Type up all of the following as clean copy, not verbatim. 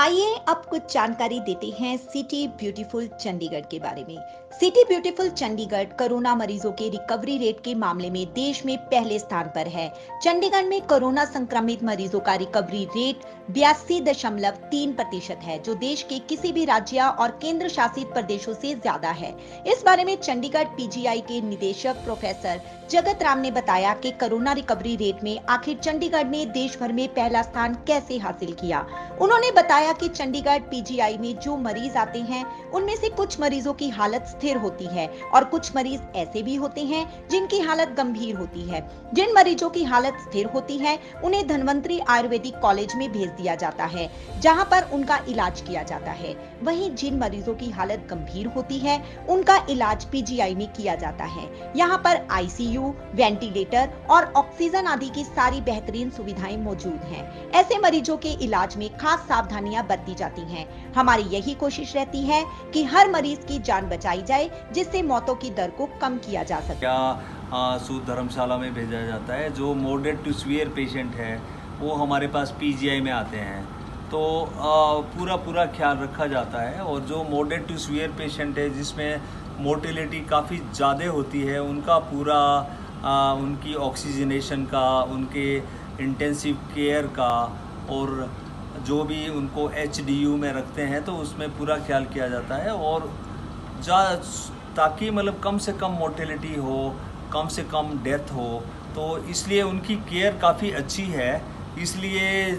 आइए अब कुछ जानकारी देते हैं सिटी ब्यूटीफुल चंडीगढ़ के बारे में। सिटी ब्यूटीफुल चंडीगढ़ कोरोना मरीजों के रिकवरी रेट के मामले में देश में पहले स्थान पर है। चंडीगढ़ में कोरोना संक्रमित मरीजों का रिकवरी रेट 82.3% है, जो देश के किसी भी राज्य और केंद्र शासित प्रदेशों से ज्यादा है। इस बारे में चंडीगढ़ पीजीआई के निदेशक प्रोफेसर जगत राम ने बताया कि कोरोना रिकवरी रेट में आखिर चंडीगढ़ ने देश भर में पहला स्थान कैसे हासिल किया। उन्होंने बताया कि चंडीगढ़ पीजीआई में जो मरीज आते हैं, उनमें से कुछ मरीजों की हालत स्थिर होती है और कुछ मरीज ऐसे भी होते हैं जिनकी हालत गंभीर होती है। जिन मरीजों की हालत स्थिर होती है, उन्हें धन्वंतरी आयुर्वेदिक कॉलेज में भेज दिया जाता है, जहां पर उनका इलाज किया जाता है। वहीं जिन मरीजों की हालत गंभीर होती है, उनका इलाज पीजीआई में किया जाता है। यहाँ पर आईसीयू, वेंटिलेटर और ऑक्सीजन आदि की सारी बेहतरीन सुविधाएं मौजूद हैं। ऐसे मरीजों के इलाज में खास सावधानियां बरती जाती हैं। हमारी यही कोशिश रहती है कि हर मरीज की जान बचाई जाए, जिससे मौतों की दर को कम किया जा सके। सूद धर्मशाला में भेजा जाता है। जो मॉडरेट टू सीवियर पेशेंट है वो हमारे पास पीजीआई में आते हैं, तो पूरा ख्याल रखा जाता है। और जो मॉडरेट टू सीवियर पेशेंट है जिसमें मोर्टेलिटी काफ़ी ज़्यादा होती है, उनका पूरा उनकी ऑक्सीजनेशन का, उनके इंटेंसिव केयर का, और जो भी उनको एचडीयू में रखते हैं तो उसमें पूरा ख्याल किया जाता है। और ताकि मतलब कम से कम मोर्टेलिटी हो, कम से कम डेथ हो, तो इसलिए उनकी केयर काफ़ी अच्छी है। इसलिए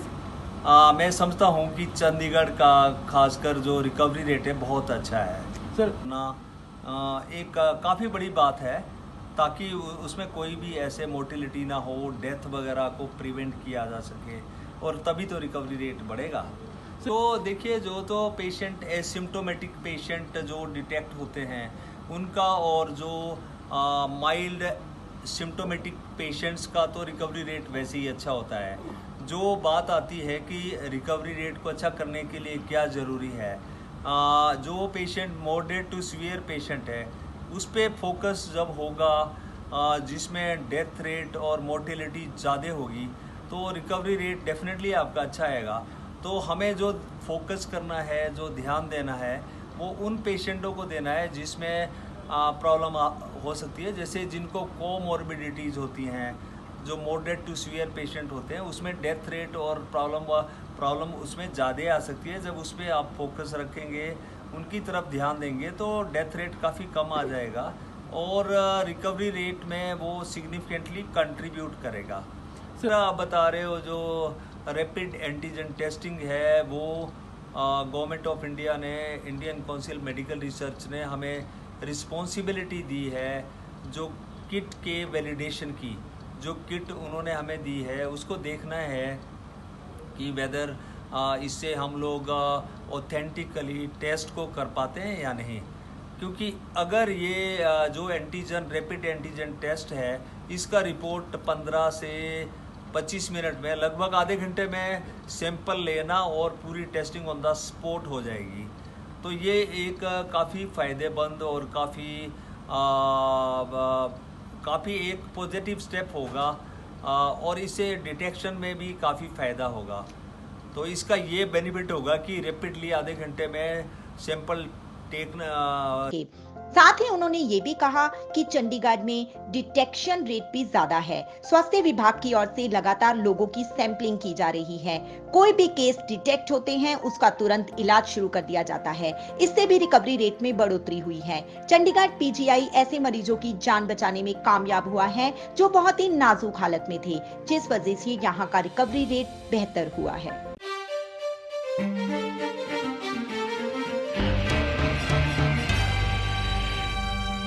मैं समझता हूँ कि चंडीगढ़ का खासकर जो रिकवरी रेट है बहुत अच्छा है सर। एक काफ़ी बड़ी बात है, ताकि उसमें कोई भी ऐसे मोर्टेलिटी ना हो, डेथ वगैरह को प्रिवेंट किया जा सके, और तभी तो रिकवरी रेट बढ़ेगा। तो देखिए, जो तो पेशेंट एसिम्प्टोमेटिक पेशेंट जो डिटेक्ट होते हैं उनका, और जो माइल्ड सिम्प्टोमेटिक पेशेंट्स का तो रिकवरी रेट वैसे ही अच्छा होता है। जो बात आती है कि रिकवरी रेट को अच्छा करने के लिए क्या ज़रूरी है, जो patient moderate to severe patient है उस पर फोकस जब होगा, जिसमें डेथ रेट और मोर्टेलिटी ज़्यादा होगी, तो रिकवरी रेट डेफिनेटली आपका अच्छा आएगा। तो हमें जो फोकस करना है, जो ध्यान देना है, वो उन पेशेंटों को देना है जिसमें प्रॉब्लम हो सकती है। जैसे जिनको कोमॉर्बिडिटीज़ होती हैं, जो मॉडरेट टू सीवियर पेशेंट होते हैं, उसमें डेथ रेट और प्रॉब्लम उसमें ज़्यादा आ सकती है। जब उस पर आप फोकस रखेंगे, उनकी तरफ ध्यान देंगे, तो डेथ रेट काफ़ी कम आ जाएगा और रिकवरी रेट में वो सिग्निफिकेंटली कंट्रीब्यूट करेगा। सर, आप बता रहे हो जो रैपिड एंटीजन टेस्टिंग है, वो गवर्नमेंट ऑफ इंडिया ने, इंडियन काउंसिल मेडिकल रिसर्च ने हमें रिस्पॉन्सिबिलिटी दी है, जो किट के वैलिडेशन की, जो किट उन्होंने हमें दी है, उसको देखना है कि वेदर इससे हम लोग ऑथेंटिकली टेस्ट को कर पाते हैं या नहीं। क्योंकि अगर ये जो एंटीजन, रैपिड एंटीजन टेस्ट है, इसका रिपोर्ट 15 से 25 मिनट में, लगभग आधे घंटे में सैंपल लेना और पूरी टेस्टिंग ऑन द स्पॉट हो जाएगी। तो ये एक काफ़ी फ़ायदेमंद और काफ़ी एक पॉजिटिव स्टेप होगा, और इससे डिटेक्शन में भी काफ़ी फ़ायदा होगा। तो इसका ये बेनिफिट होगा कि रैपिडली आधे घंटे में सैंपल साथ ही उन्होंने ये भी कहा कि चंडीगढ़ में डिटेक्शन रेट भी ज्यादा है। स्वास्थ्य विभाग की ओर से लगातार लोगों की सैंपलिंग की जा रही है। कोई भी केस डिटेक्ट होते हैं, उसका तुरंत इलाज शुरू कर दिया जाता है। इससे भी रिकवरी रेट में बढ़ोतरी हुई है। चंडीगढ़ पीजीआई ऐसे मरीजों की जान बचाने में कामयाब हुआ है जो बहुत ही नाजुक हालत में थे, जिस वजह से यहाँ का रिकवरी रेट बेहतर हुआ है।